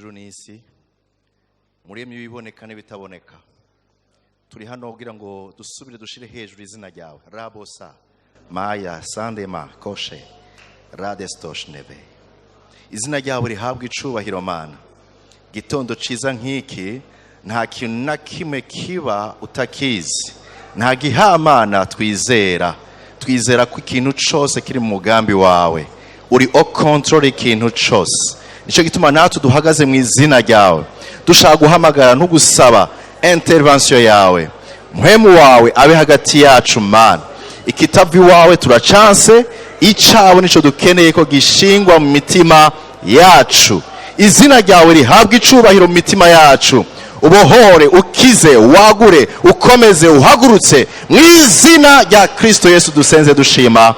ijuru n'isi muremye ibiboneka n'ibitaboneka turi hano kugira ngo dusubire dushire hejuru izina ryawe rabosa maya sandema koshe radestoshnebe izina ryawe rihabwa icubahiro mana gitondo ciza nk'iki nta kintu na kimwe kiba utakizi nta gihamana twizera ko ikintu cose kiri mu mugambi wawe uri o control ikintu cose nico gituma natwe duhagaze mu izina ryawe dushaka guhamagara no gusaba intervention yawe muhemu wawe abe hagati yacu mana ikitavi wawe turachance icabo nico dukeneye ko gishingwa mu mitima yacu izina ryawe rihabwa icubahiro mu mitima yacu ubohore ukize wagure ukomeze uhagurutse mu izina rya Kristo Yesu dusenze dushima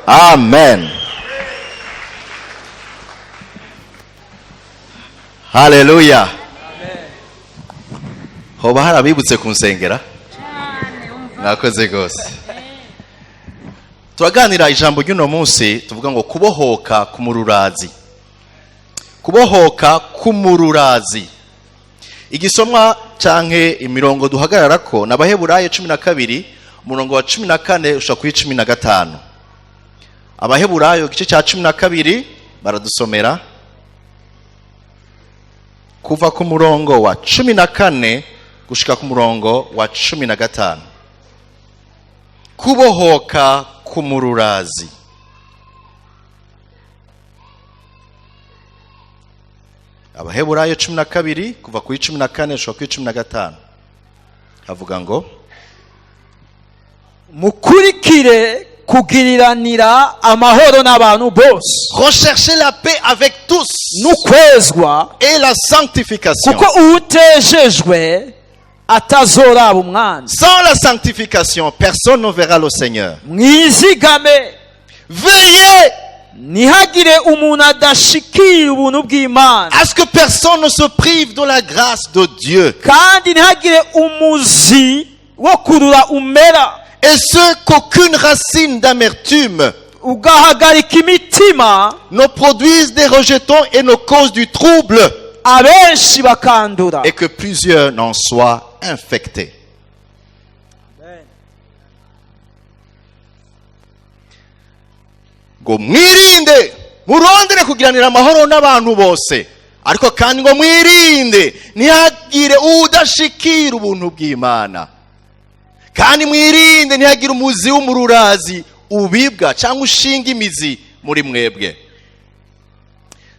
amen. Haleluya. Hoba harabibutse kunsengera nakoze gose turaganira ijambo ry'uno munsi tuvuga ngo kubohoka k'umururazi. Kubohoka k'umururazi igisomwa canke imirongo duhagararako n'Abaheburayo 12 umurongo wa 14 ushaka kuri 15. Abaheburayo igice cya 12 baradusomera kuva ku murongo wa 14 gushika ku murongo wa 15. Kubohoka k'umururazi. Abaheburayo 12 kuva ku 14 gushika ku 15 havuga ngo mukurikire kugiriranira amahoro n'abantu bose. Recherchez la paix avec tous Nukwezwa et la sanctification. kuko utejejwe atazoraba umwana. Sans la sanctification, personne ne verra le Seigneur. Mwizigame Veillez nihagire umuntu adashikira ubuntu bw'Imana, à ce que personne ne se prive de la grâce de Dieu. kandi nihagire umuzi wo kurura umera, Et ce qu'aucune racine d'amertume ugahagarika imitima, ne produise des rejetons et ne cause du trouble, abenshi bakandura. et que plusieurs n'en soient infectés. Ngo mwirinde murondere kugiranira amahoro n'abantu bose, ariko kandi ngo mwirinde ntihagire udashikira ubuntu bw'Imana, kandi mwirinde ntihagire umuzi w'umururazi ubibwa cyangwa ushinga imizi muri mwebwe.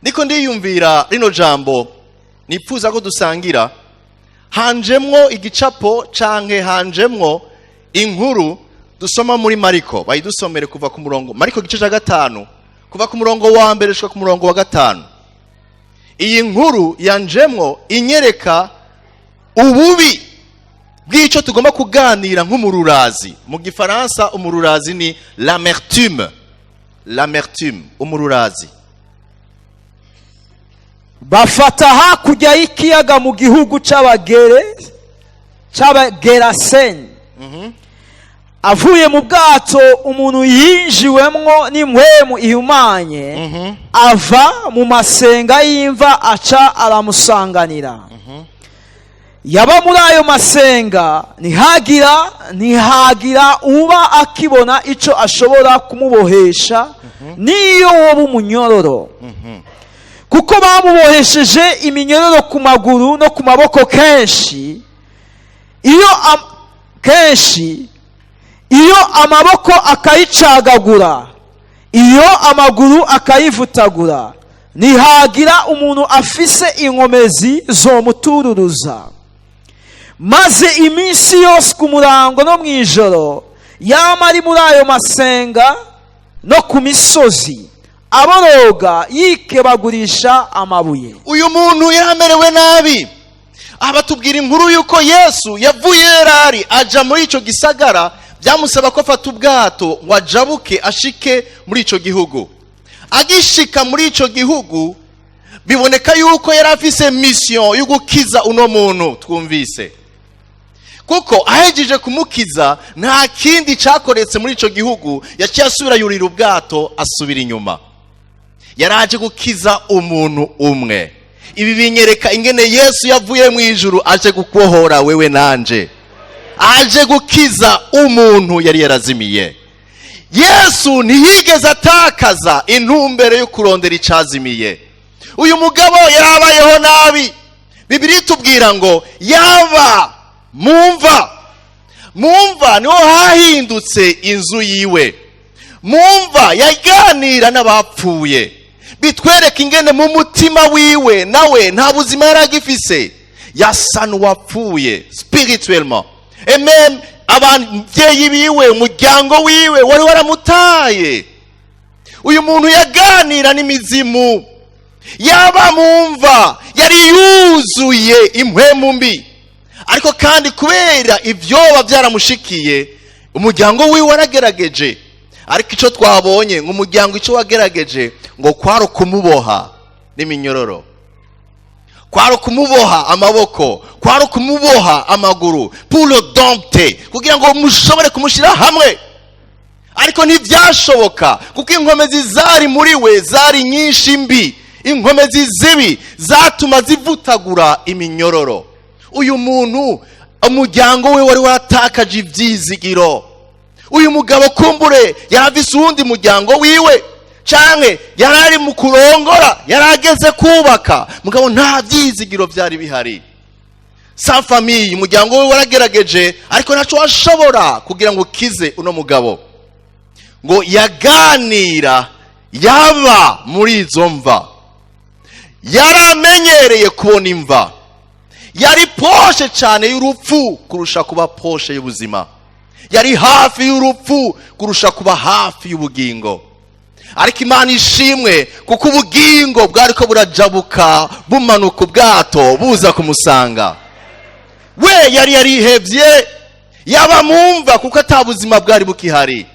Niko ndiyumvira rino jambo nipfuza ko dusangira hanjemwo igicapo canke hanjemwo inkuru dusoma muri Mariko. Bayidusomere kuva ku murongo Mariko gice cya 5 kuva ku murongo wa 1 gushika ku murongo wa 5. Iyi nkuru yanjemwo inyereka ububi bw'ico tugomba kuganira nk'umururazi. Mu gifaransa umururazi ni l'amertume. L'amertume, umururazi. Bafata hakurya y'ikiyaga mu gihugu c'abageraseni. Avuye mu bwato umuntu yinjiwemwo n'impwemu ihumanye, ava mu masenga y'imva aca aramusanganira. Yaba muri ayo masenga ntihagira uba akibona ico ashobora kumubohesha niyo woba umunyororo, kuko bamubohesheje iminyororo ku maguru no ku maboko kenshi. Iyo amaboko akayicagagura, iyo amaguru akayivutagura, ntihagira umuntu afise inkomezi zomutururuza. Maze iminsi yose ku murango no mwijoro yama ari muri ayo masenga no ku misozi aboroga yikebagurisha amabuye. Uyu muntu yamerewe nabi. Abatubwira inkuru yuko Yesu yavuye yarari aja muri ico gisagara, byamusaba ko afata ubwato ngo ajabuke ashike muri ico gihugu. Agishika muri ico gihugu biboneka yuko yari afise mission yo gukiza uno muntu twumvise, kuko ahejeje kumukiza nta kindi cakoretse muri ico gihugu, yaciye asubira yurira ubwato asubira inyuma. Yaraje gukiza umuntu umwe. ibi binyereka ingene Yesu yavuye mu ijuru aje gukohora wewe nanje, aje gukiza umuntu yari yarazimiye. Yesu ntiyigeze atakaza intumbero yo kurondera icazimiye. Uyu mugabo yarabayeho nabi. Bibiliya itubwira ngo yaba mumva niho hahindutse inzu yiwe. Mumva yaganira n'abapfuye. Bitwereka ingene mu mutima wiwe nawe nta buzima yaragifise, yasa n'uwapfuye spirituellement. Amen. Abavyeyi biwe, umuryango wiwe wari waramutaye. Uyu muntu yaganira n'imizimu. Yaba mumva yari yuzuye impwemu mbi. Ariko kandi kubera ivyoba byaramushikiye, umuryango wiwe waragerageje. Ariko ico twabonye ngo umuryango ico wagerageje ngo kwaro kumuboha n'iminyororo, kwaro kumuboha amaboko, kwaro kumuboha amaguru, pour le dompter, kugira ngo mushobore kumushira hamwe. Ariko ntivyashoboka kuko inkomezi zari muri we zari nyinshi mbi. Inkomezi zibi zatuma zivutagura iminyororo. Uyu muntu umuryango we wari watakaje ivyizigiro. Uyu mugabo kumbure yaravise uwundi muryango wiwe, canke yarari mu kurongora, yarageze kubaka, mugabo nta vyizigiro vyari bihari. Sa famille, umuryango we waragerageje ariko ntaco washobora kugira ngo kize uno mugabo. Ngo yaganira yaba muri izo mva. Yaramenyereye kubona imva. Yari poshe cyane y'urupfu kurusha kuba poshe y'ubuzima. Yari hafi y'urupfu kurusha kuba hafi y'ubugingo. Ariko Imana ishimwe kuko ubugingo bwariko burajabuka bumanuka ubwato buza kumusanga. We yari yarihevye, yaba mumva kuko atabuzima bwari bukihari.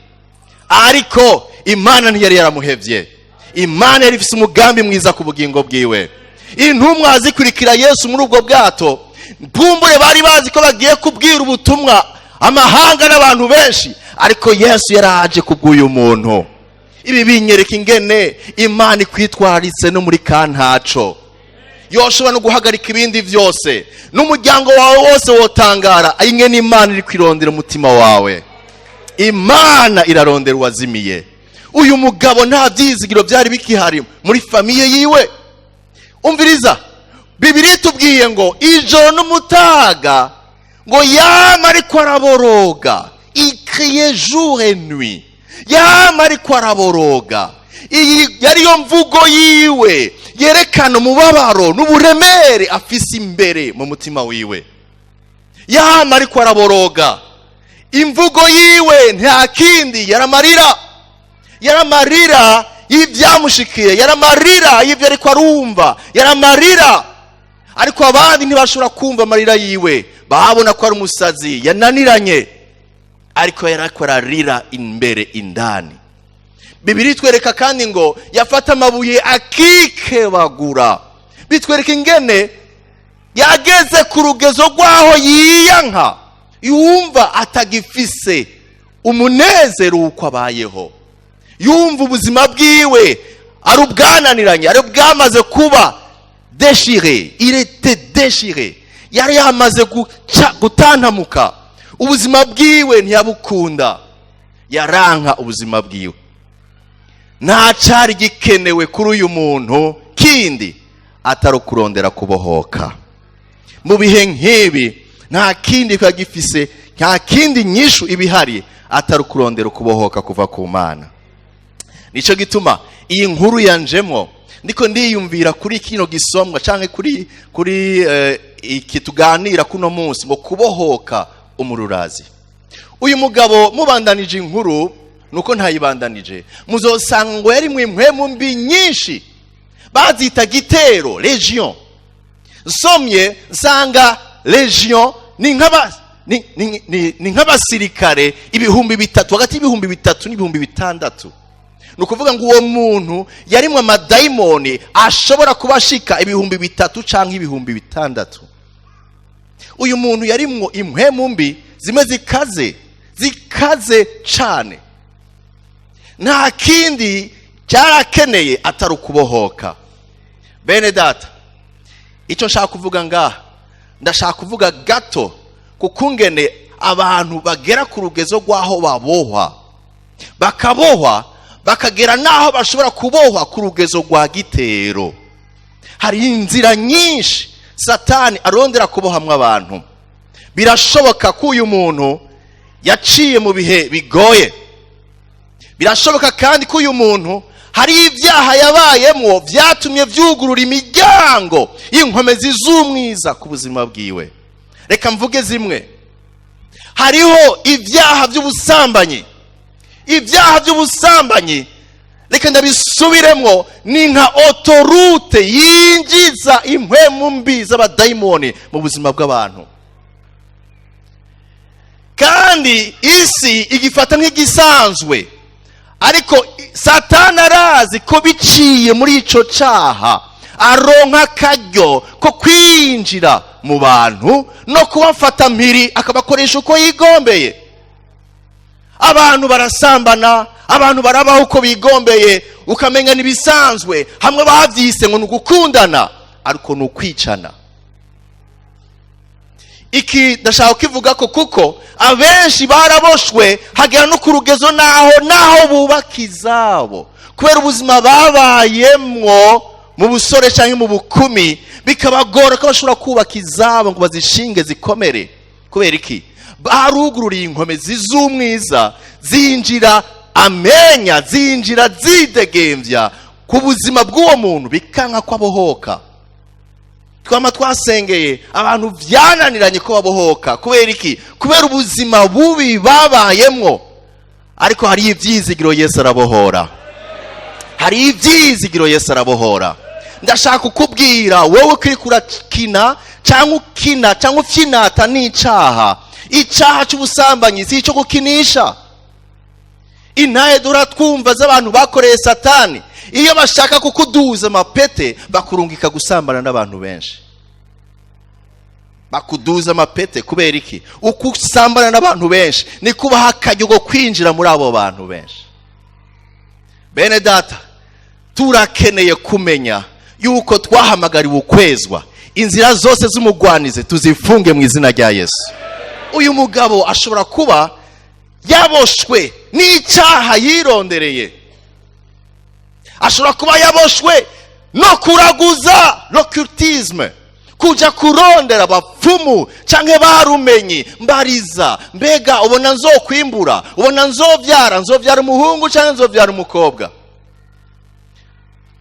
Ariko Imana ntiyari yaramuhevye. Imana yari ifise umugambi mwiza ku bugingo bwiwe. Intumwa zikurikira Yesu muri ubwo bwato, mpumbure bari bazi ko bagiye kubwira ubutumwa amahanga n'abantu benshi, ariko Yesu yaraje kubw'uyu muntu. Ibi binyereka ingene Imana ikwitwaritse no muri kantaco. Yoshobora no guhagarika ibindi vyose, n'umuryango wawe wose wotangara ingene Imana iri kwirondera umutima wawe. Imana irarondera uwazimiye. Uyu mugabo nta vyizigiro byari bikihari muri famiye yiwe. Umviriza, Bibiliya itubwiye ngo ijoro n'umutaga ngo yama ariko araboroga. Il criait jour et nuit. Yama ariko araboroga. Iyi yari yo mvugo yiwe yerekana umubabaro n'uburemere afise imbere mu mutima wiwe. Yama ariko araboroga. Imvugo yiwe nta kindi yaramarira. Yaramarira y'ivyamushikiye, yaramarira y'ivyo ariko arumva, yaramarira. Ariko abandi ntibashobora kumva amarira yiwe, babona ko ari umusazi yananiranye, ariko yarako ararira imbere indani. Bibiliya itwereka kandi ngo yafata amabuye akikebagura. Bitwereka ingene yageze ku rugezo rwaho yiyanka, yumva atagifise umunezero uko abayeho. Yumva ubuzima bwiwe ari ubwananiranye, ari bwamaze kuba déchiré. Il était déchiré. Yari yamaze gutantamuka. Ubuzima bwiwe ntiyabukunda, yaranka ubuzima bwiwe. Nta cari gikenewe kuri uyu muntu kindi atari kurondera kubohoka. Mu bihe nk'ibi nta kindi kagifise, nta kindi nyishu ibihari atari kurondera kubohoka kuva ku Mana. Nico gituma iyi nkuru yanjemo ndiko ndiyumvira kuri kino gisomwa canke kuri iki tuganira kuno munsi ngo kubohoka umururazi. Uyu mugabo mubandanije inkuru nuko ntayibandanije, muzosanga ngo yari mwimwemu mbi nyinshi, bazita gitero, legion. Nsomye nsanga legion ni nk'abasirikare 3,000, hagati y'3,000 n'6,000. Nukuvuga ngo uwo muntu yarimwe amadayimoni ashobora kubashika 3,000 canke 6,000. Uyu muntu yarimwo impwemu mbi zimwe zikaze cane. Nta kindi cyarakeneye atari ukubohoka. Bene data, icyo nshaka kuvuga ngaha, ndashaka kuvuga gato kukungene abantu bagera ku rugezo rw'aho babohwa, bakabohwa bakagera naho bashobora kubohwa ku rugezo rwa gitero. Hari inzira nyinshi Satani arondera kubohamwa abantu. Birashoboka ko uyu muntu yaciye mu bihe bigoye. Birashoboka kandi ko uyu muntu hari ibyaha yabayemo byatumye vyugurura imiryango y'inkomezi z'umwiza ku buzima bwiwe. Reka mvuge zimwe. Hariho ibyaha by'ubusambanyi. Ibyaha by'ubusambanyi, reka ndabisubiremo, ni nka otorute yinjiza impwemu mbi z'abadayimoni mu buzima bw'abantu. Kandi isi igifata nk'igisanzwe, ariko Satani arazi ko biciye muri ico caha aronka akaryo ko kwinjira mu bantu no kubafata mpiri akabakoresha uko yigombeye. Abantu barasambana, abantu barabaho uko bigombeye, ukamenya nibisanzwe, hamwe bavyise ngo nugukundana ariko nukwicana. Iki ndashaka kivuga ko kuko abenshi baraboshwe hagera no ku rugezo naho bubaka izabo kubera ubuzima babayemwo mu busore cyangwa mu bukumi, bikabagora ko bashobora kubaka izabo ngo bazishinge zikomere. Kubera iki? Barugururiye inkomezi z'umwiza zinjira amenya, zinjira zidegemvya ku buzima bw'uwo muntu, bikanka ko abohoka. Twama twasengeye abantu vyananiranye ko babohoka. Kubera iki? Kubera ubuzima bubi babayemwo. Ariko hari ivyizigiro Yesu arabohora. Hari ivyizigiro Yesu arabohora. Ndashaka kukubwira wowe kuri kurakina cyangwa ukina cyangwa ufyinata n'icaha. Icaha cy'ubusambanyi si cyo gukinisha. Inaye duratwumva z'abantu bakoreye Satani, iyo bashaka kukuduza amapete bakurungika gusambana n'abantu benshi. Bakuduza amapete kubera iki? Uko usambana n'abantu benshi ni kubaha akaryo ko kwinjira muri abo bantu benshi. Bene data, turakeneye kumenya yuko twahamagariwe ukwezwa. Inzira zose z'umugwanize tuzifunge mu izina rya Yesu. Uyu mugabo ashobora kuba yaboshwe n'icyaha yirondereye. Ashobora kuba yaboshwe no kuraguza, l'occultisme, kuja kurondera abapfumu canke barumenyi mbariza, mbega ubona nzokwimbura, ubona nzovyara umuhungu canke nzovyara umukobwa.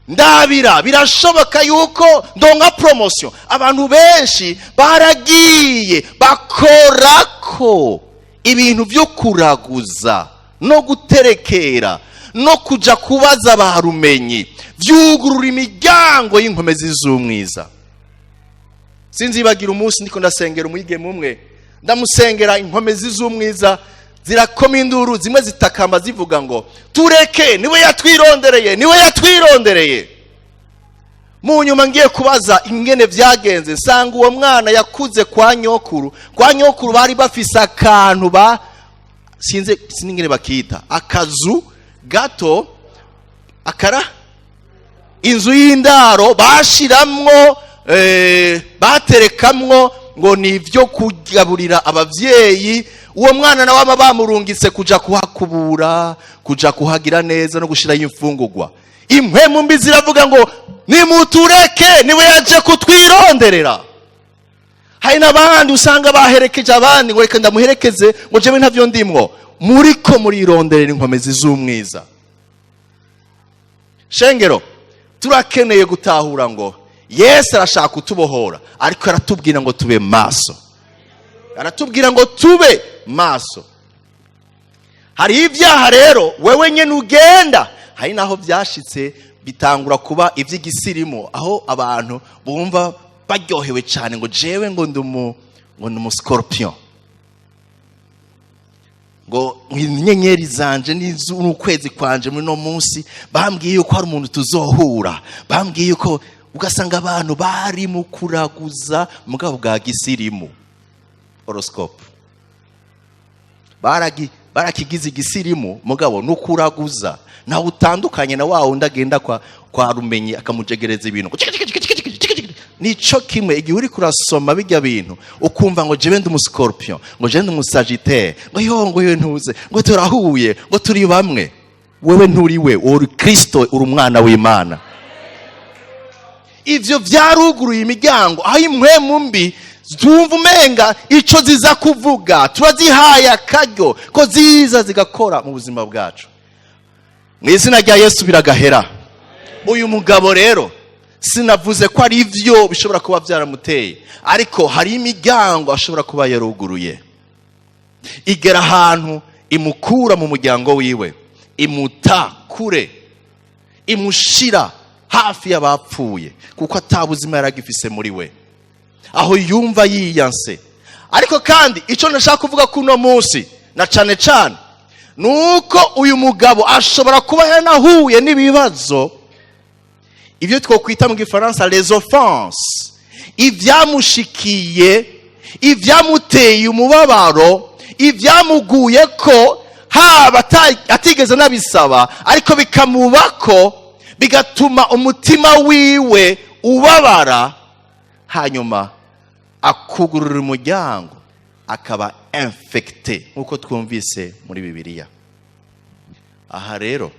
Ndabira birashoboka yuko ndonga promotion. Abantu benshi baragiye bakorako ibintu byo kuraguza no guterekera no kuja kubaza barumenyi, vyugurura imiryango y'inkomezi z'umwiza. Sinzibagira umunsi ndiko ndasengera umwigeme umwe, ndamusengera inkomezi z'umwiza zirakoma induru, zimwe zitakamba zivuga ngo tureke, niwe yatwirondereye. Mu nyuma ngiye kubaza ingene vyagenze, nsanga uwo mwana yakuze kwa nyokuru bari bafise akantu sinzi ingene bakita, akazu gato, inzu y'indaro bashiramwo, baterekamwo ngo nivyo kugaburira abavyeyi. Uwo mwana nawe bamurungitse kuja kuhakubura, kuja kuhagira neza no gushirayo imfungurwa. Impwemu mbi ziravuga ngo nimutureke, niwe yaje kutwironderera. Hari n'abandi usanga baherekeje abandi ngo reka ndamuherekeze ngo jewe ntavyo ndimwo. Muriko murironderera inkomezi z'umwiza. Shengero, turakeneye gutahura ngo Yesu arashaka kutubohora, ariko aratubwira ngo tube maso. Aratubwira ngo tube maso. Hari ibyaha rero wewe nyene ugenda, hari naho byashitse bitangura kuba ivy'igisirimu, aho abantu bumva baryohewe cyane ngo jewe ngo ndumu scorpion, ngo inyenyeri zanje n'ukwezi kwanje muri no munsi bambwiye yuko hari umuntu tuzohura, bambwiye yuko, ugasanga abantu bari mu kuraguza mugabo bwa gisirimu, horoscope. Barakigize igisirimu mugabo n'ukuraguza, nawe utandukanye na wawe ndagenda kwa rumenyi akamujegereza ibintu nico kimwe igihe uri kurasoma bijya bintu ukumva ngo jewe ndi umuscorpion, ngo jewe ndi umusagitaire, ngo yo ntuze, ngo turahuye, ngo turi bamwe. Wewe nturi we, uri Kristo, uri umwana w'Imana. Ivyo vyaruguruye imiryango aho impwemu mbi zumva umenga ico ziza kuvuga turazihaye akaryo ko ziza zigakora mu buzima bwacu. Mu izina rya Yesu biragahera. Uyu mugabo rero sinavuze ko ari ivyo bishobora kuba vyaramuteye, ariko hari imiryango ashobora kuba yaruguruye igera ahantu imukura mu muryango wiwe, imuta kure, imushira hafi y'abapfuye kuko atabuzima yaragifise muri we, aho yumva yiyanse. Ariko kandi ico nashaka kuvuga kuno munsi na cane cane nuko uyu mugabo ashobora kuba yanahuye n'ibibazo ivyo twokwita mu Gifaransa les offenses, ivyamushikiye, ivyamuteye umubabaro, ivyamuguye ko haba atigeze nabisaba, ariko bikamubako, bigatuma umutima wiwe ubabara, hanyuma akugurura umuryango akaba infecté nkuko twumvise muri Bibiliya. Aha rero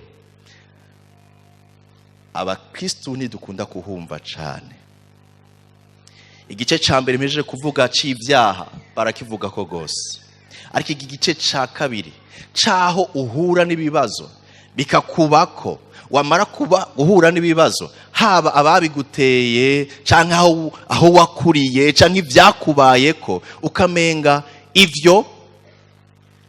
abakristo ntidukunda kuhumva cyane. Igice ca mbere mejeje kuvuga c'ivyaha barakivuga ko gose, ariko iki gice ca kabiri caho uhura n'ibibazo bikakubako, wamara kuba uhura n'ibibazo haba ababiguteye canke aho wakuriye canke ivyakubayeko ukamenga ivyo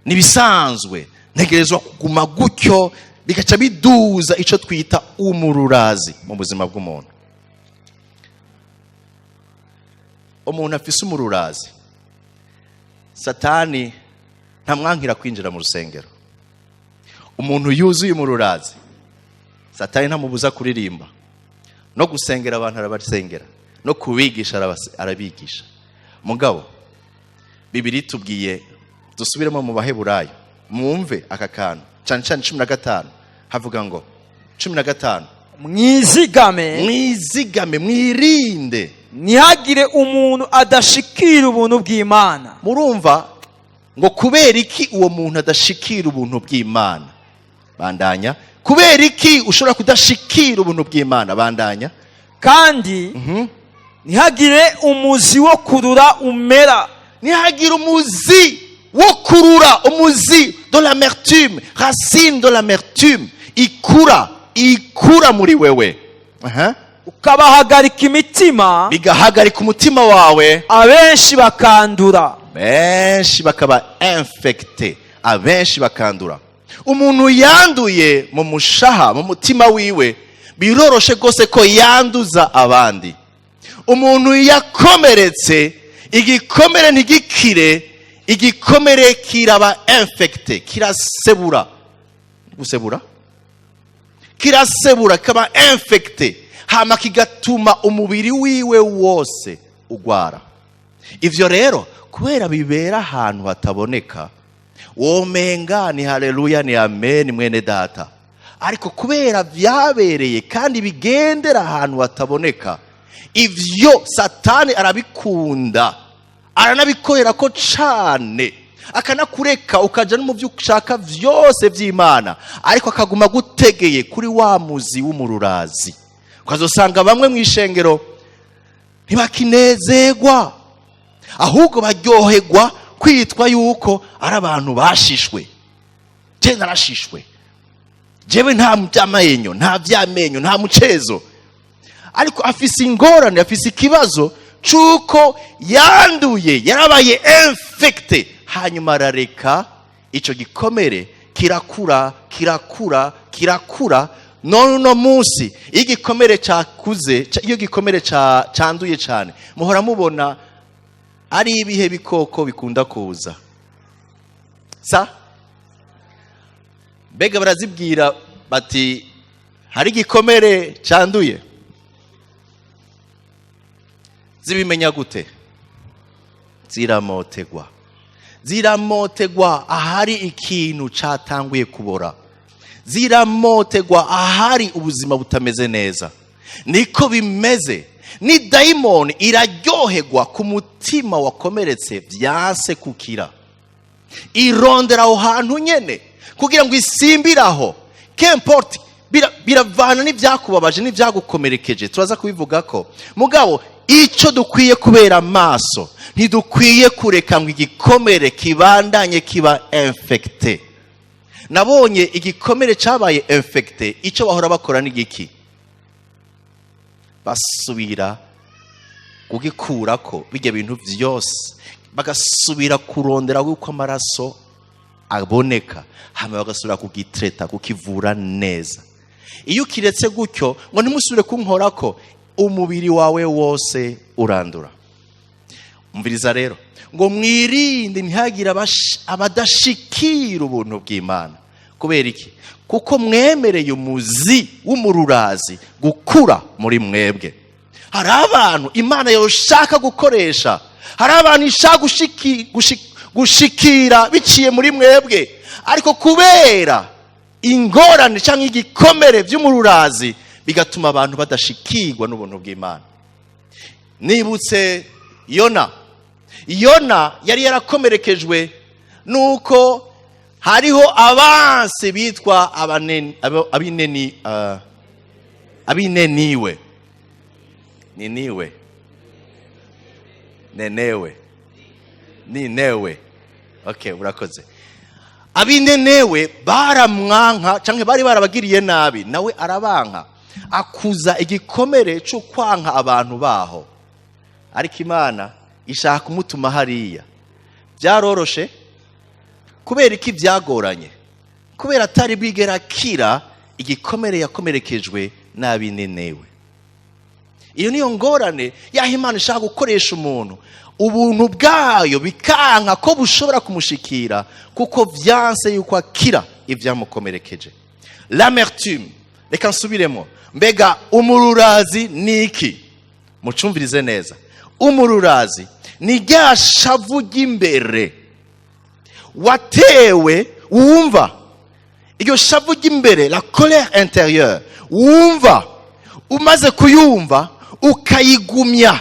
nibisanzwe, ntegerezwa kuguma gutyo, bikaca biduza ico twita umururazi mu buzima bw'umuntu. Umuntu afise umururazi, Satani ntamwankira kwinjira mu rusengero. Umuntu yuzuye umururazi, Satani ntamubuza kuririmba no gusengera abantu, arabasengera no kubigisha arabigisha. Mugabo Bibiri tubwiye, dusubiremo mu Baheburayo mwumve aka kantu cyane cyane 15 havuga ngo 15 mwizigame mwirinde ntihagire umuntu adashikira ubuntu bw'Imana. Murumva ngo kubera iki uwo muntu adashikira ubuntu bw'Imana? Bandanya. Kubera iki ushobora kudashikira ubuntu bw'Imana? Bandanya. Kandi ntihagire umuzi wo kurura umera. Ntihagire umuzi wo kurura, umuzi de l'amertume, racine de l'amertume ikura muri wewe. Ukabahagarika imitima, bigahagarika umutima wawe, abenshi bakandura, benshi bakaba infecté, abenshi bakandura. Umuntu yanduye mu mushaha mu mutima wiwe biroroshe gose ko yanduza abandi. Umuntu yakomeretse, igikomere ntigikire, igikomere kiraba infecté, kirasebura, kirasebura kaba infecté, hama kigatuma umubiri wiwe wose ugwara. Ivyo rero kubera bibera ahantu hataboneka, womenga ni haleluya ni amen mwene data, ariko kubera vyabereye kandi bigendera ahantu hataboneka, ivyo Satani arabikunda, aranabikorera ko cane, akanakureka ukaja no mu byo ushaka vyose vy'Imana, ariko akaguma gutegeye kuri wa muzi w'umururazi. Ukazosanga bamwe mw'ishengero ntibakinezegwa, ahubwo baryoherwa kwitwa yuko ari abantu bashishwe. Je narashishwe, jewe nta byamenyo, nta vyamenyo, nta mucezo, ariko afise ingorane, afise ikibazo cuko yanduye, yarabaye infecté, hanyuma arareka ico gikomere kirakura. None no munsi igikomere cakuze, iyo gikomere canduye cyane, muhora mubona ari ibihe bikoko bikunda kuza. Bega barazibwira bati hari igikomere canduye, zibimenya gute? Ziramotegwa ahari ikintu catanguye kubora, ziramotegwa ahari ubuzima butameze neza. Niko bimeze ni dayimoni iraryoherwa ku mutima wakomeretse byanse kukira, irondera aho hantu nyene kugira ngo isimbiraho. Kemporti biravana n'ibyakubabaje n'ibyagukomerekeje, turaza kubivuga ko mugabo icyo dukwiye kubera amaso, ntidukwiye kureka ngo igikomere kibandanye kiba infecté. Nabonye igikomere cyabaye infecté, icyo bahora bakora n'igiki, basubira kugikurako bijya bintu byose, bagasubira kurondera uko amaraso aboneka, hama bagasubira kugitreta, kukivura neza. Iyo ukiretse gutyo ngo ntimusubire kunkorako, umubiri wawe wose urandura. Umviriza rero, ngo mwirinde ntihagire abadashikira ubuntu bw'Imana. Kubera iki? Kuko mwemereye umuzi w'umururazi gukura muri mwebwe. Hari abantu Imana yoshaka gukoresha, hari abantu ishaka gushikira biciye muri mwebwe, ariko kubera ingorane cyangwa igikomere by'umururazi bigatuma abantu badashikirwa n'ubuntu bw'Imana. Nibutse Yona yari yarakomerekejwe nuko hariho abansi bitwa abineniwe. Ninewe. Okay, urakoze. Abinenewe baramwanka canke bari barabagiriye nabi, nawe arabanka, akuza igikomere cyo kwanka abantu baho. Ariko Imana ishaka kumutuma hariya. Byaroroshe kubera iki byagoranye? Kubera atari bwigera kira igikomere yakomerekejwe n'abinenewe. Iyo niyo ngorane yaho Imana ishaka gukoresha umuntu, ubuntu bwayo bikanka ko bushobora kumushikira kuko byanse yuko akira ibyamukomerekeje. L'amertume, reka nsubiremo, mbega umururazi niki? Mucumvirize neza. Umururazi ni rya shavu ry'imbere watewe, wumva iryo shavu ry'imbere, la colère intérieure, wumva umaze kuyumva ukayigumya,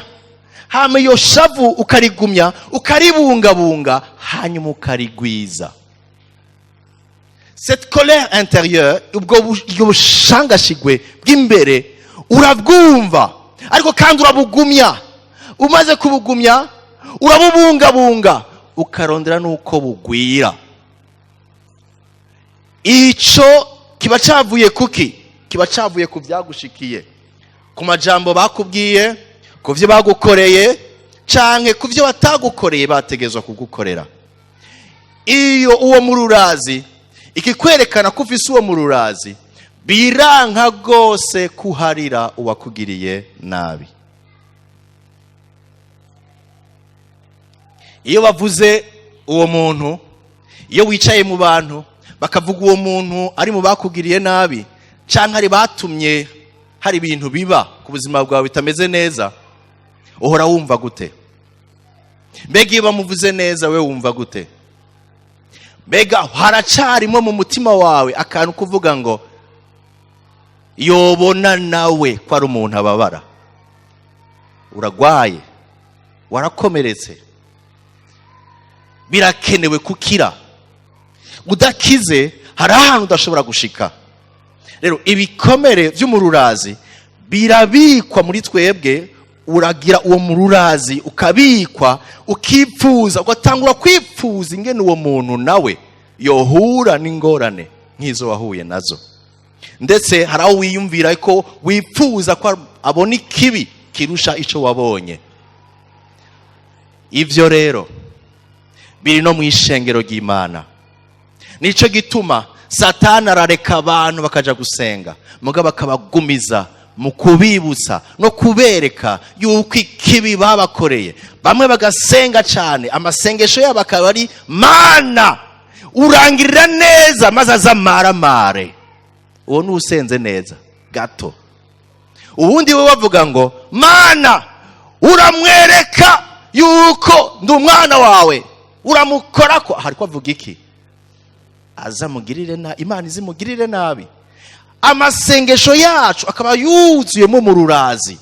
hama iyo shavu ukarigumya, ukaribungabunga, hanyuma ukarigwiza. Cette colère intérieure, ubwo bushangashigwe bw'imbere urabwumva, ariko kandi urabugumya. Umaze kubugumya urabubungabunga, ukarondera nuko bugwira. Ico kiba cavuye kuki? Kiba cavuye ku byagushikiye, ku majambo bakubwiye, ku byo bagukoreye, canke ku byo batagukoreye bategezwa kugukorera. Iyo uwo mururazi, ikikwerekana ko ufise uwo mururazi, biranka gose kuharira uwakugiriye nabi. Iyo bavuze uwo muntu, iyo wicaye mu bantu bakavuga uwo muntu ari mu bakugiriye nabi, canke ari batumye hari ibintu biba ku buzima bwawe bitameze neza, uhora wumva gute? Mbega iyo bamuvuze neza we wumva gute? Mbega haracarimo mu mutima wawe akantu kuvuga ngo yobona nawe ko ari umuntu ababara? Uragwaye, warakomeretse, birakenewe kukira. Udakize hari ahantu udashobora gushika. Rero ibikomere by'umururazi birabikwa muri twebwe. Uragira uwo mururazi ukabikwa, ukipfuza, ugatangura kwipfuza ingene uwo muntu nawe yohura n'ingorane nk'izo wahuye nazo. Ndetse hari aho wiyumvira ko wipfuza ko abona ikibi kirusha ico wabonye. Ivyo rero biri no mu ishengero ry'Imana. Nico gituma Satani arareka abantu bakaja gusenga, mugabo akabagumiza mu kubibutsa no kubereka yuko ikibi babakoreye. Bamwe bagasenga cyane, amasengesho yabo akaba ari Mana urangirira neza maze azamaramare. Uwo nusenze neza gato. Ubundi we bavuga ngo Mana uramwereka yuko ndi umwana wawe, uramukora ko hari kwavuga iki? Azamugirire na Imana izimugirire nabi. Amasengesho yacu akaba yuzuyemo mururazi,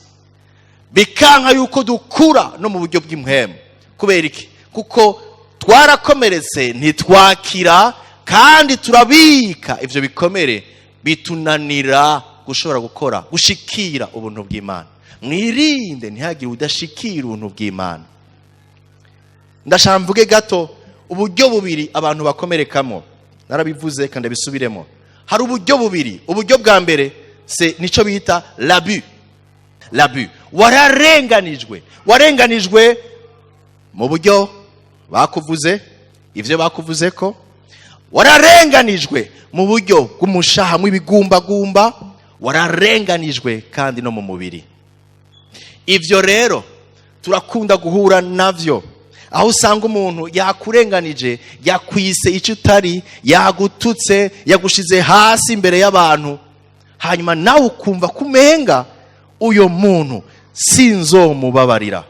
bikanka yuko dukura no mu buryo bw'impwemu. Kubera iki? Kuko twarakomeretse ntitwakira kandi turabika ivyo bikomere bitunanira gushobora gukora gushikira ubuntu bw'Imana. Mwirinde ntihagire udashikira ubuntu bw'Imana. Ndashamvuge gato uburyo bubiri abantu bakomerekamo. Narabivuze kandi bisubiremo. Hari uburyo bubiri. Uburyo bwa mbere nico bita l'abus. L'abus. Warenganijwe mu buryo bakuvuze, ivyo bakuvuze ko. Wararenganijwe mu buryo bw'umushaha mw'ibigumbagumba, wararenganijwe kandi no mu mubiri. Ivyo rero turakunda guhura navyo. Aho usanga umuntu yakurenganije, yakwise icyo utari, yagututse, yagushize hasi imbere y'abantu. Hanyuma nawe ukumva kumenga uyo muntu sinzomubabarira.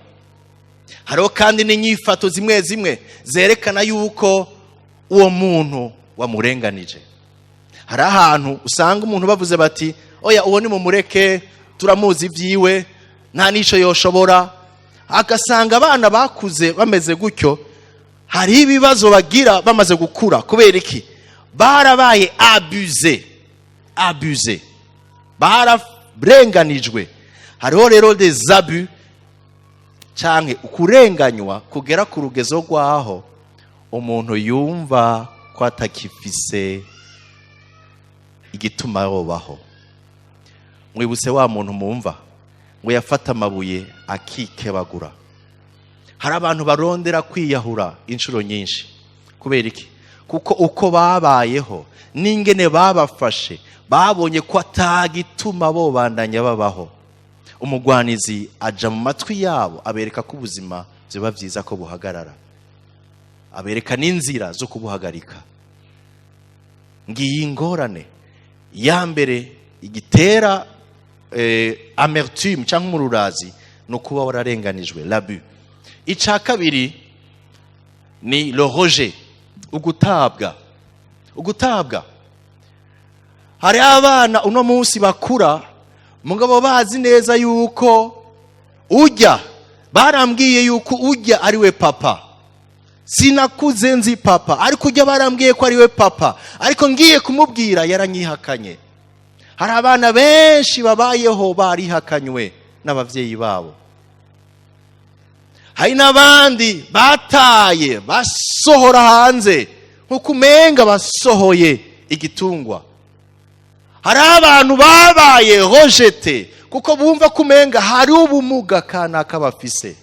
Hariho kandi n'inyifato zimwe zimwe zerekana yuko uwo muntu wamurenganije. Hari ahantu usanga umuntu bavuze bati oya uwo ni mumureke, turamuzi ivyiwe, nta nico yoshobora. Agasanga abana bakuze bameze gutyo, hari ibibazo bagira bamaze gukura. Kubera iki? Barabaye abusé, bararenganijwe. Hariho rero des abus canke ukurenganywa kugera ku rugezo rwaho umuntu yumva ko atakifise igituma yobaho. Mwibutse wa muntu mumva ngo yafata amabuye akikebagura. Hari abantu barondera kwiyahura inshuro nyinshi. Kubera iki? Kuko uko babayeho n'ingene babafashe babonye ko atagituma bo bandanya babaho. Umugwanizi aja mu matwi yabo abereka ko ubuzima byoba byiza ko buhagarara, abereka n'inzira zo kubuhagarika. Ngiyi ingorane ya mbere igitera amertume cyangwa umururazi no kuba wararenganijwe, l'abus. Ica kabiri ni le rejet, ugutabwa. Hari abana uno munsi bakura mugabo bazi neza yuko ujya, barambwiye yuko ujya ari we papa. Sinakuze nzi papa, ariko ujya barambwiye ko ari we papa, ariko ngiye kumubwira yaranyihakanye. Hari abana benshi babayeho barihakanywe n'abavyeyi babo. Hari n'abandi bataye basohora hanze nkuko umenga basohoye igitungwa. Hari abantu babaye rejete kuko bumva kumenga hari ubumuga kanaka bafise,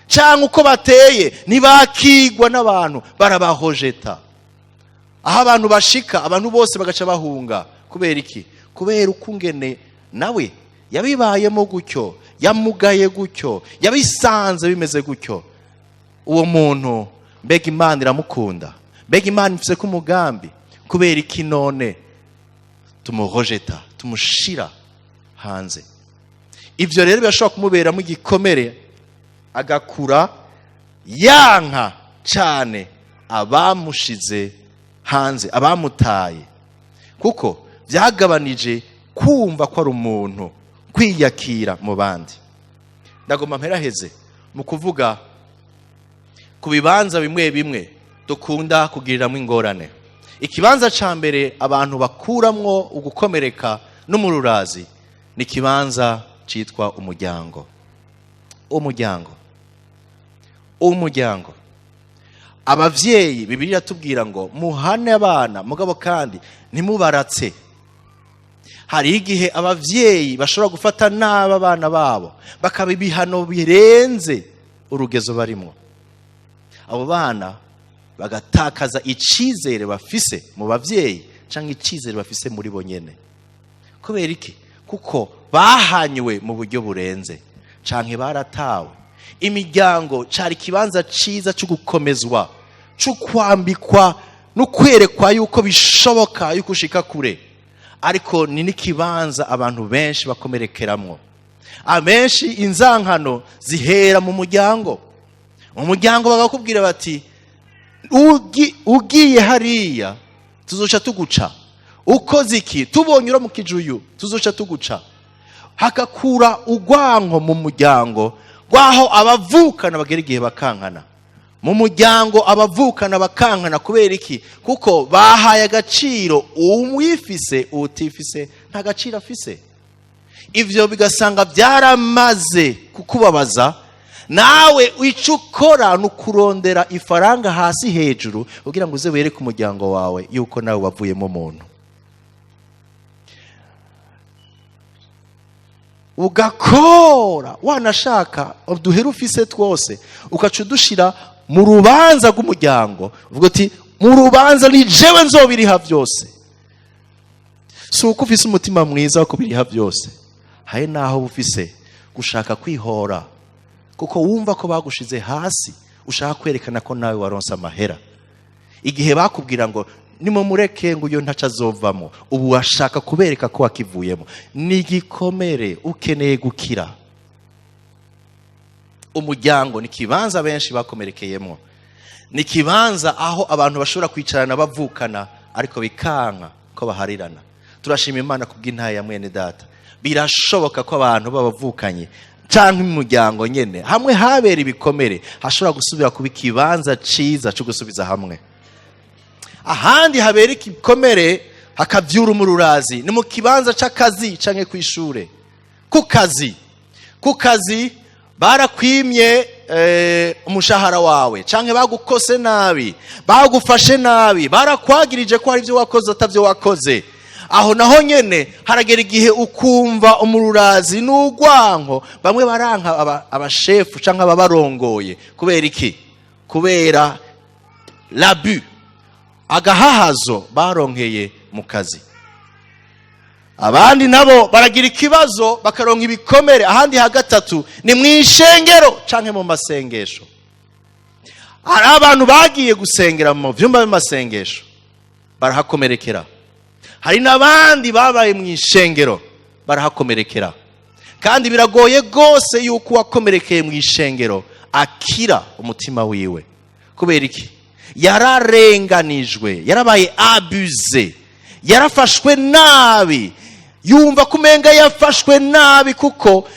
cyangwa uko bateye ntibakigwa n'abantu barabahojeta. Aho abantu bashika abantu bose bagaca bahunga. Kubera iki? Kubera ukungene nawe yabibayemo gutyo, yamugaye gutyo, yabisanze bimeze gutyo. Uwo muntu mbega Imana iramukunda, mbega Imana ifise ku mugambi. Kubera iki none tumurojeta, tumushira hanze? Ivyo rero birashobora kumuberamo igikomere, agakura yanka cyane abamushize hanze, abamutaye, kuko byagabanije kumva ko ari umuntu, kwiyakira mu bandi. Ndagomba mperaheze mu kuvuga ku bibanza bimwe bimwe dukunda kugiriramo ingorane. Ikibanza ca mbere abantu bakuramwo ugukomereka n'umururazi ni kibanza citwa umuryango. Umuryango. Abavyeyi Bibiliya tubwira ngo muhane abana mugabo kandi ntimubaratse. Hari igihe abavyeyi bashobora gufata nabi abana babo bakaba ibihano birenze urugezo barimo. Abo bana bagatakaza icizere bafise mu bavyeyi canke icizere bafise muri bo nyene. Kubera iki? Kuko bahanywe mu buryo burenze canke baratawe. Imiryango cari kibanza ciza cyo gukomezwa, cyo kwambikwa no kwerekwa yuko bishoboka yuko ushika kure. Ariko ni n'ikibanza abantu benshi bakomerekeramwo. Abenshi inzankano zihera mu muryango. Mu muryango bagakubwira bati ugiye hariya tuzoca tuguca, ukoze iki tubonye uro mu kijuyu tuzoca tuguca, hakakura urwanko mu muryango rwaho abavukana bagera igihe bakankana. Mu muryango abavukana bakankana kubera iki? Kuko bahaye agaciro uwifise, utifise nta gaciro afise. Ivyo bigasanga byaramaze kukubabaza, nawe icyo ukora ni ukurondera ifaranga hasi hejuru kugira ngo uze wereke umuryango wawe yuko nawe wavuyemo umuntu. Ugakora wanashaka uduhera ufise twose ukaca udushira mu rubanza rw'umuryango, uvuga uti mu rubanza ni jewe nzobiriha byose. Si uko ufise umutima mwiza wo kubiriha byose, hari naho ufise gushaka kwihora kuko wumva ko bagushize hasi, ushaka kwerekana ko nawe waronse amahera. Igihe bakubwira ngo nimumureke ngo uyo ntaca azovamo, ubu washaka kubereka ko wakivuyemo. Nigikomere, ukeneye gukira. Umuryango ni kibanza benshi bakomerekeyemo, ni kibanza aho abantu bashobora kwicarana bavukana ariko bikanka ko baharirana. Turashima Imana kubw'intaye ya mwene data, birashoboka ko abantu babavukanye cyangwa umuryango nyene hamwe habera ibikomere hashobora gusubira kuba ikibanza ciza cyo gusubiza hamwe. Ahandi habera igikomere hakavyura umururazi ni mu kibanza c'akazi canke kw'ishure. Ku kazi barakwimye umushahara wawe canke bagukose nabi, bagufashe nabi, barakwagirije ko hari ivyo wakoze atavyo wakoze. Aho naho nyene haragera igihe ukumva umururazi n'urwanko. Bamwe baranka abashefu canke ababarongoye kubera iki? Kubera l'abus, agahahazo baronkeye mu kazi. Abandi nabo baragira ikibazo bakaronka ibikomere ahandi hagatatu ni mw'ishengero canke mu masengesho. Hari abantu bagiye gusengera mu vyumba by'amasengesho barahakomerekera. Hari n'abandi babaye mw'ishengero barahakomerekera. Kandi biragoye gose yuko wakomerekeye mw'ishengero akira umutima wiwe. Kubera iki? Yararenganijwe, yarabaye abuse, yarafashwe nabi. Yumva kumenga yafashwe nabi kuko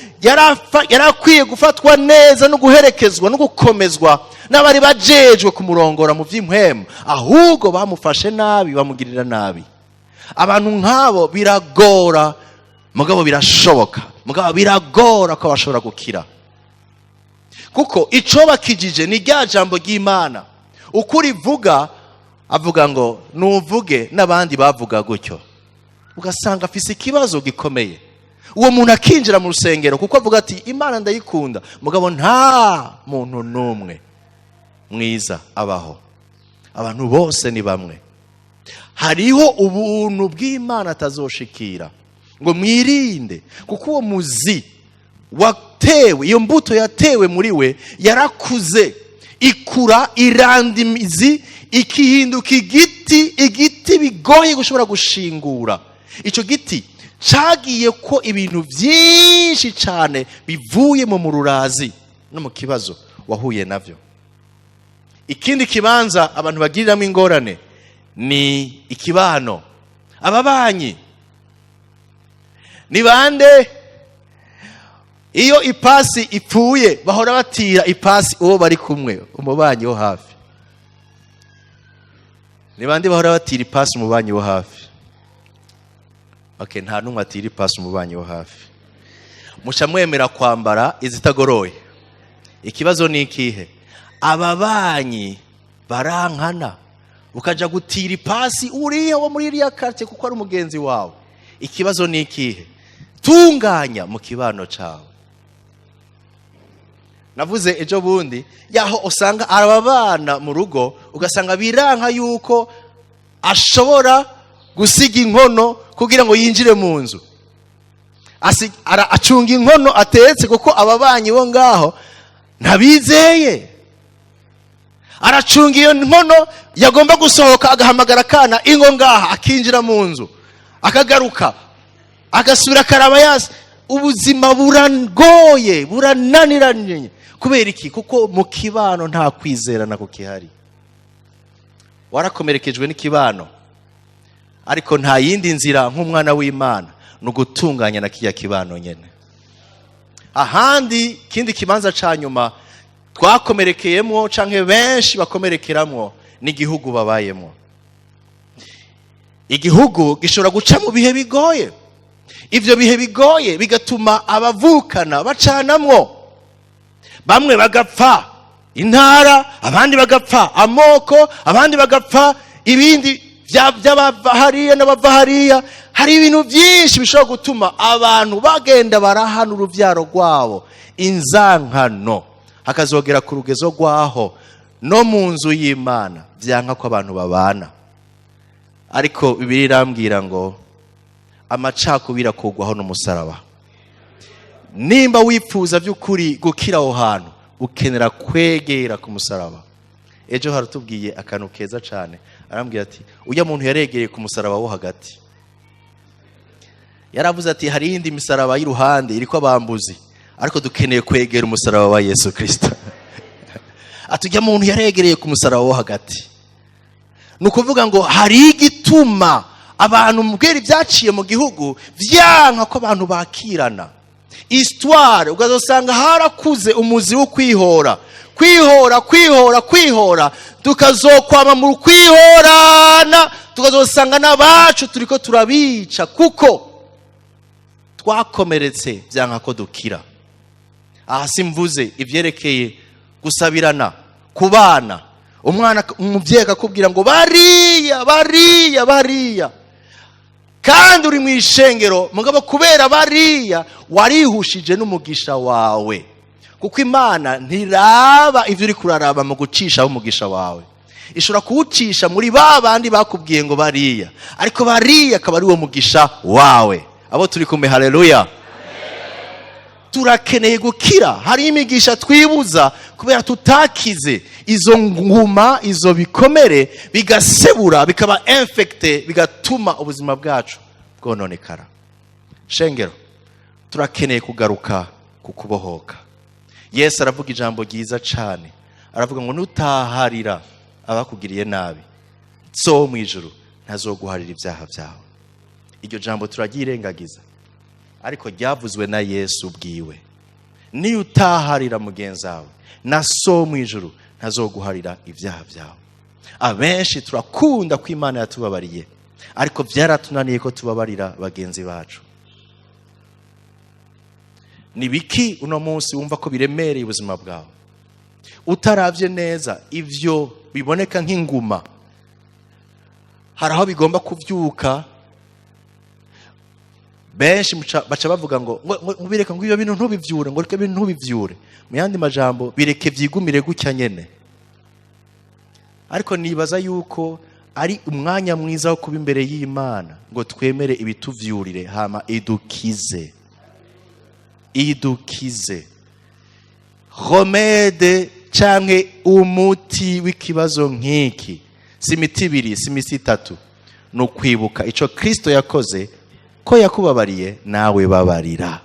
yarakwiye gufatwa neza no guherekezwa no gukomezwa n'abari bajejwe kumurongora mu vy'impwemu, ahubwo bamufashe nabi, bamugirira nabi. Abantu nk'abo biragora, mugabo birashoboka, mugabo biragora ko bashobora gukira. Kuko ico bakijije ni rya jambo ry'Imana. Ukuri vuga avuga ngo nuvuge n'abandi bavuga gutyo, ugasanga afise ikibazo gikomeye. Uwo muntu akinjira mu rusengero kuko avuga ati Imana ndayikunda, mugabo nta muntu numwe mwiza abaho, abantu bose ni bamwe. Hariho ubuntu bw'Imana atazoshikira ngo mwirinde, kuko uwo muzi watewe, iyo mbuto yatewe muri we yarakuze, ikura, iranda imizi, ikihinduka igiti bigoye gushobora gushingura. Ico giti cagiye ko ibintu byinshi cyane bivuye mu mururazi no mu kibazo wahuye navyo. Ikindi kibanza abantu bagiriramo ingorane ni ikibano. Ababanyi ni bande? Iyo ipasi ipfuye bahora batira ipasi uwo bari kumwe, umubanyi wo hafi. Ni bande bahora batira ipasi umubanyi wo hafi? Okay, nta numwe atira ipasi umubanyi wo hafi. Muca mwemera kwambara izitagoroye. Ikibazo ni ikihe? Ababanyi barankana, ukaja gutira ipasi uriya wo muri iriya quartier kuko ari umugenzi wawe. Ikibazo ni ikihe? Tunganya mu kibano cawe. Navuze ejo bundi yaho usanga arababana mu rugo, ugasanga biranka yuko ashobora gusiga inkono kugira ngo yinjire mu nzu. Acunga inkono atetse kuko ababanyi bo ngaho ntabizeye. Aracunga iyo nkono, yagomba gusohoka agahamagara kana ingo ngaha, akinjira mu nzu, akagaruka agasubira karaba yasi. Ubuzima burangoye, burananiranye. Kubera iki? Kuko mu kibano nta kwizerana kukihari. Warakomerekejwe n'ikibano, ariko nta yindi nzira nk'umwana w'Imana. ni ugutunganya na kijya kibano nyene. Ahandi kindi kibanza ca nyuma twakomerekeyemo canke benshi bakomerekeramwo ni igihugu babayemo. Igihugu gishobora guca mu bihe bigoye. Ivyo bihe bigoye bigatuma abavukana bacanamwo. Bamwe bagapfa intara, abandi bagapfa amoko, abandi bagapfa ibindi by'abava hariya n'abava hariya. Hari ibintu byinshi bishobora gutuma abantu bagenda barahana uruvyaro rwabo. Inzankano hakazogera ku rugezo rwaho no mu nzu y'Imana byanka ko abantu babana. Ariko Bibiliya irambwira ngo amacakubira kugwaho n'umusaraba. Nimba wifuza by'ukuri gukira aho hantu ukenera kwegera ku musaraba. Ejo haratubwiye akantu keza cyane, arambwira ati ujya muntu yaregereye ku musaraba wo hagati. Yaravuze ati hari indi misaraba y'iruhande iriko abambuzi, ariko dukeneye kwegera umusaraba wa Yesu Kristo. Atujya muntu yaregereye ku musaraba wo hagati. Nukuvuga ngo hari igituma abantu mubwira ibyaciye mu gihugu vyanka ko abantu bakirana. Histoire ugazosanga harakuze umuzi wo kwihora, tukazokwama mu kwihorana, tukazosanga n'abacu turiko turabica kuko twakomeretse byanka ko dukira. Aha simvuze ivyerekeye gusabirana kubana. Umwana umuvyeyi akakubwira ngo bariya kandi uri mu ishengero mugabo kubera bariya warihushije n'umugisha wawe, kuko Imana ntiraba ivyo uri kuraraba mu gucisha umugisha wawe. Ishobora kuwucisha muri babandi bakubwiye ngo bariya, ariko bariya akaba ari wo mugisha wawe. Abo turi kumwe, haleluya. Turakeneye gukira. Hari imigisha twibuza kubera tutakize. Izo nguma, izo bikomere bigasebura, bikaba infecte, bigatuma ubuzima bwacu bwononekara. Shengero, turakeneye kugaruka ku kubohoka. Yesu aravuga ijambo ryiza cyane, aravuga ngo nutaharira abakugiriye nabi, so mu ijuru ntazoguharira ibyaha byawe. Iryo jambo turagirengagiza, ariko ryavuzwe na Yesu bwiwe. Ni utaharira mugenzi wawe, na so mu ijuru ntazoguharira ibyaha byawe. Abenshi turakunda ko Imana yatubabariye, ariko byaratunaniye ko tubabarira bagenzi bacu. Ni biki uno munsi wumva ko biremereye ubuzima bwawe? Utaravye neza ivyo biboneka nk'inguma, hari aho bigomba kuvyuka. Benshi baca bavuga ngo bireka ngo ibyo bintu ntubivyure, ngo reka bintu ntubivyure. Mu yandi majambo bireke vyigumire gutya nyene. Ariko nibaza yuko ari umwanya mwiza wo kuba imbere y'Imana ngo twemere ibituvyurire hama idukize. Remede canke umuti w'ikibazo nk'iki si imiti ibiri, si imiti itatu, no kwibuka ico Kristo yakoze, ko yakubabariye nawe babarira.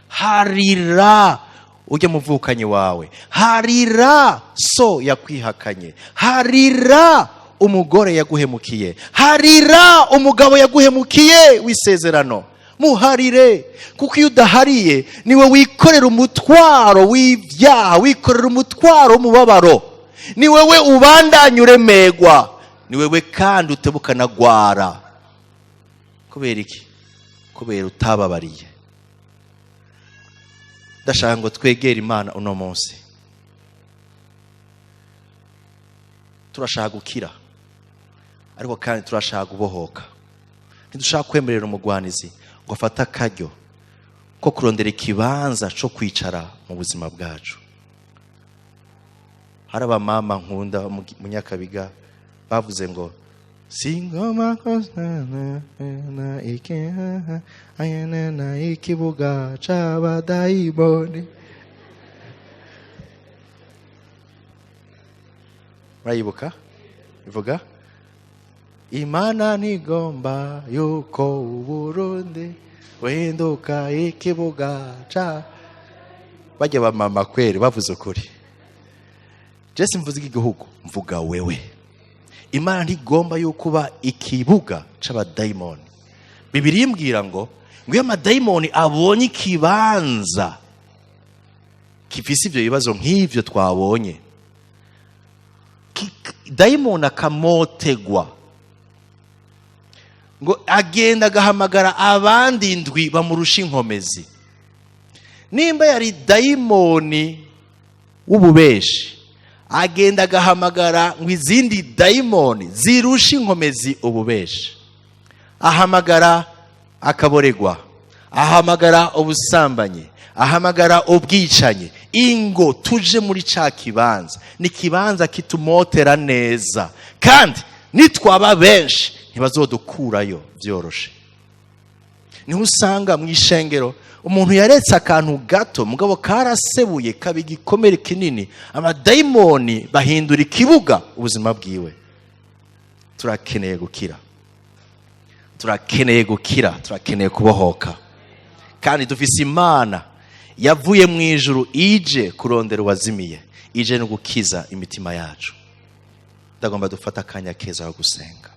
Harira ujye muvukanye wawe, harira so yakwihakanye, harira umugore yaguhemukiye, harira umugabo yaguhemukiye w'isezerano. Muharire, kuko iyo udahariye niwe wikorera umutwaro w'ibyaha, wikorera umutwaro w'umubabaro. Ni wewe ubandanya uremegwa, ni wewe kandi utebuka nagwara. Kubera iki? Kubera utababariye. Ndashaka ngo twegere Imana uno munsi. Turashaka gukira, ariko kandi turashaka gubohoka. Ntidushaka kwemerera umugwanizi ngo afata akaryo ko kurondera ikibanza cyo kwicara mu buzima bwacu. Hari abamama nkunda mu Nyakabiga bavuze ngo singoma kosana na ikeha ayana na ikibuga c'abadayimoni. Murayibuka? Ivuga Imana ntigomba yuko Uburundi wenduka ikibuga ca. Bajya bamama kweri bavuze ukuri. Jesse mvuze igihugu, mvuga wewe. Imana ntigomba yuko uba ikibuga c'abadayimoni. Bibiliya imbwira ngo iyo amadayimoni abonye ikibanza kifise ivyo bibazo nk'ivyo twabonye, dayimoni akamotegwa ngo agenda agahamagara abandi ndwi bamurusha inkomezi. Nimba yari dayimoni w'ububeshi, agenda agahamagara ngo izindi dayimoni zirusha inkomezi ububeshi. Ahamagara akaboregwa, ahamagara ubusambanyi, ahamagara ubwicanyi. Ingo tuje muri ca kibanza, ni kibanza kitumotera neza, kandi nitwaba benshi ntibazodukurayo byoroshe. Niho usanga mu ishengero umuntu yaretse akantu gato mugabo karasebuye kaba igikomere kinini, amadayimoni bahindura ikibuga ubuzima bwiwe. Turakeneye gukira, turakeneye gukira, turakeneye kubohoka, kandi dufise Imana yavuye mu ijuru ije kurondera uwazimiye, ije no gukiza imitima yacu. Ndagomba dufata akanya keza ko gusenga.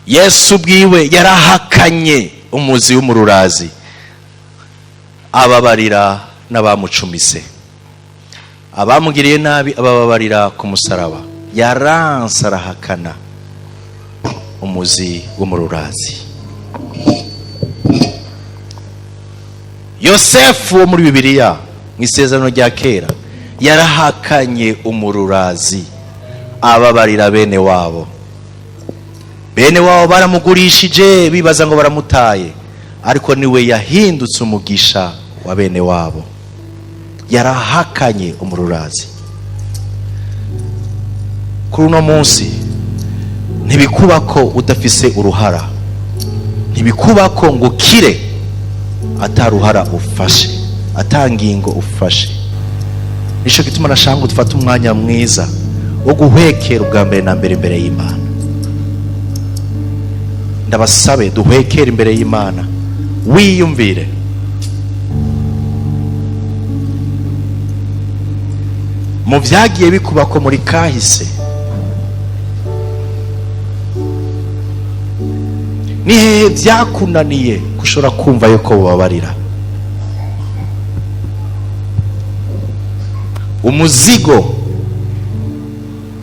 Yesu bwiwe yarahakanye umuzi w'umururazi, ababarira n'abamucumise, abamugiriye nabi abababarira ku musaraba. Yaranse arahakana umuzi w'umururazi. Yosefu wo muri Bibiliya mu isezerano rya kera yarahakanye umururazi, ababarira bene wabo. Bene wabo baramugurishije bibaza ngo baramutaye, ariko niwe yahindutse umugisha wa bene wabo. Yarahakanye umururazi. Kuri uno munsi ntibikuba ko udafise uruhara, ntibikuba ko ngo ukire ataruhara ufashe, atangingo ufashe. Nico gituma nashanga dufata umwanya mwiza wo guhwekera ubwa mbere na mbere imbere y'Imana. Ndabasabe duhwekere imbere y'Imana, wiyumvire mu vyagiye bikuba ko muri kahise. Ni hehe vyakunaniye kushobora kumva yuko bubabarira? Umuzigo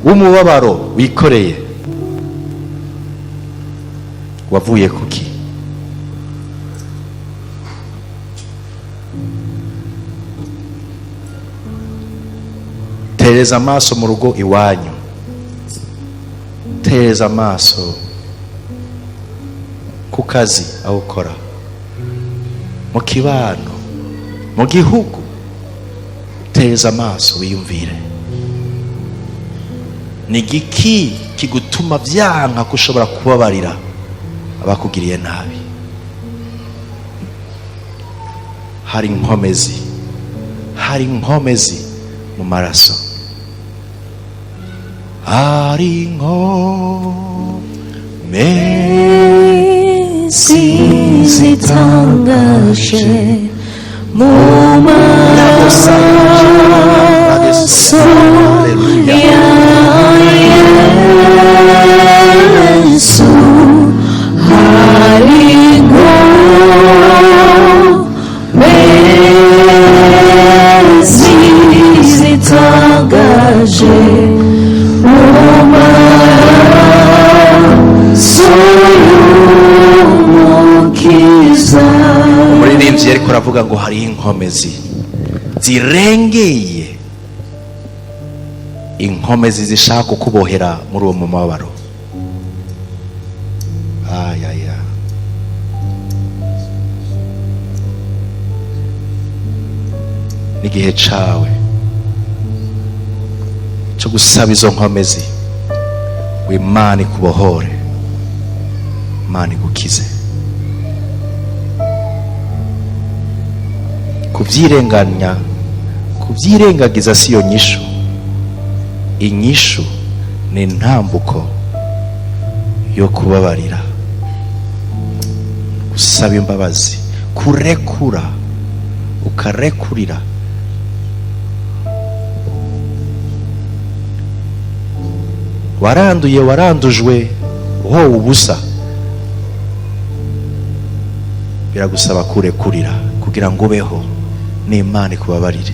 w'umubabaro wikoreye wavuye kuki? Tereza amaso mu rugo iwanyu, tereza amaso ku kazi aho ukora, mu kibano, mu gihugu. Tereza amaso wiyumvire, ni giki kigutuma vyanka kushobora kubabarira abakugiriye nabi? Hari inkomezi, hari inkomezi mu maraso, hari inkomezi zitangaje mu maraso ya Yesu. Hari inkomezi zitangaje mu maraso y'umukiza. Umuririmbyi ariko aravuga ngo hari inkomezi zirengeye, inkomezi zishaka kukubohera muri uwo mubabaro. Ayaya, n'igihe cawe cyo gusaba izo nkomezi, w'Imana ikubohore, Imana igukize. Kuvyirenganya, kuvyirengagiza siyo nyishu. Inyishu ni ntambuko yo kubabarira, gusaba imbabazi, kurekura, ukarekurira. waranduye, warandujwe, uhowe ubusa, biragusaba kurekurira kugira ngo ubeho n'Imana ikubabarire.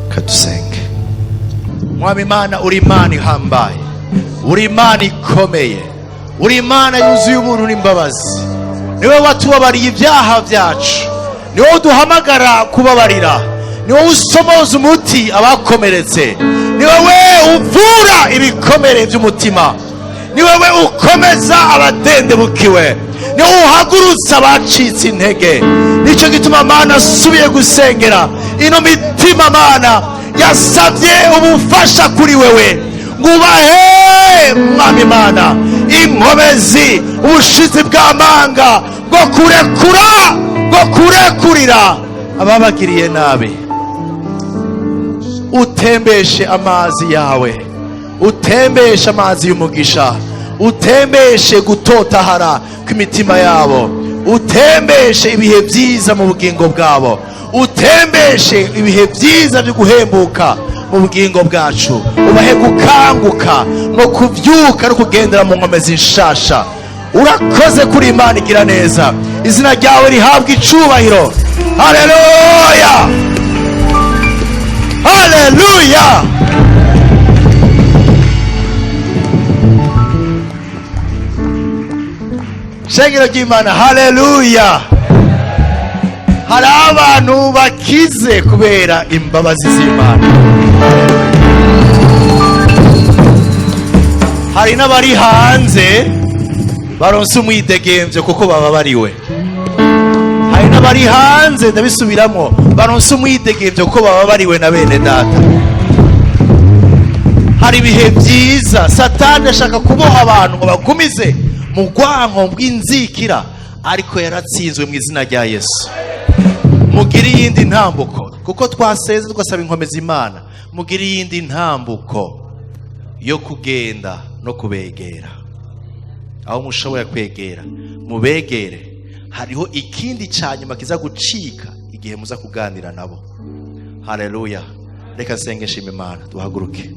Kadusenge. Mwami Imana, uri Imana ihambaye, uri Imana ikomeye, uri Imana yuzuye ubuntu n'imbabazi. Niwe watubabariye ibyaha byacu, niwe uduhamagara kubabarira, niwe usomoza umuti abakomeretse, niwe uvura ibikomere by'umutima, niwe ukomeza abadendebukiwe, niwe uhagurutsa abacitse intege. Nicyo gituma Mana asubiye gusengera ino mitima Mana yasabye ubufasha kuri wewe, ngubahe Mwami Mana inkomezi, ubushizi bw'amanga bwo kurekura, bwo kurekurira ababagiriye nabi. Utembeshe amazi yawe, utembeshe amazi y'umugisha, utembeshe gutotahara kw'imitima yabo, utembeshe ibihe byiza mu bugingo bwabo, utembeshe ibihe byiza byo guhembuka mu bugingo bwacu, ubahe gukanguka no kubyuka no kugendera mu nkomezi nshasha. Urakoze kuri Imana igira neza, izina ryawe rihabwa icubahiro. Haleluya, haleluya. Shengero ry'Imana, haleluya. Hari abantu bakize kubera imbabazi z'Imana, hari n'abari hanze baronse umwidegemvyo kuko bababariwe, hari n'abari hanze, ndabisubiramo, baronse umwidegemvyo kuko bababariwe na bene data. Hari ibihe byiza Satani ashaka kuboha abantu ngo bagumize mu rwanko bw'inzikira, ariko yaratsinzwe mu izina rya Yesu. Mugire iyindi ntambuko, kuko twaseze tugasaba inkomezi Imana, mugire iyindi ntambuko yo kugenda no kubegera. Aho mushoboye kwegera mubegere, hariho ikindi cyanyuma kiza gucika igihe muza kuganira nabo. Haleluya. Reka nsenge nshime Imana, duhaguruke.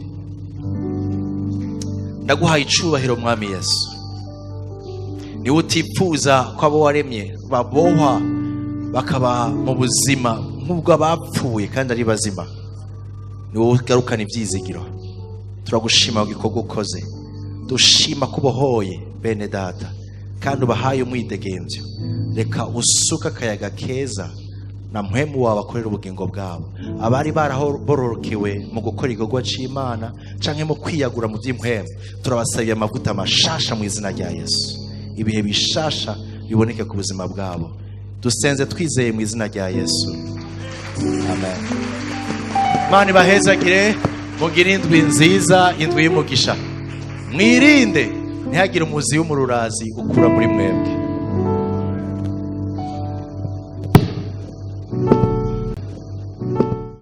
Ndaguhaye icubahiro Mwami Yesu, niwe utipfuza ko abo waremye babohwa bakaba mu buzima nk'ubwo abapfuye kandi ari bazima. Niwe ugarukana ibyizigiro. Turagushima igikorwa ukoze, dushima kubohoye bene data kandi ubahaye umwidegemvyo. Reka usuka akayaga keza na mpwemu wawe akorera ubugingo bwabo, abari barabororokewe mu gukora igikorwa c'Imana canke mu kwiyagura mu by'impwemu, turabasabiye amavuta mashasha mu izina rya Yesu. Ibihe bishasha biboneke ku buzima bwabo, dusenze twizeye mu izina rya Yesu, amen. Imana ibahezagire, mugire indwi nziza, indwi y'umugisha. Mwirinde ntihagire umuzi w'umururazi ukura muri mwebwe.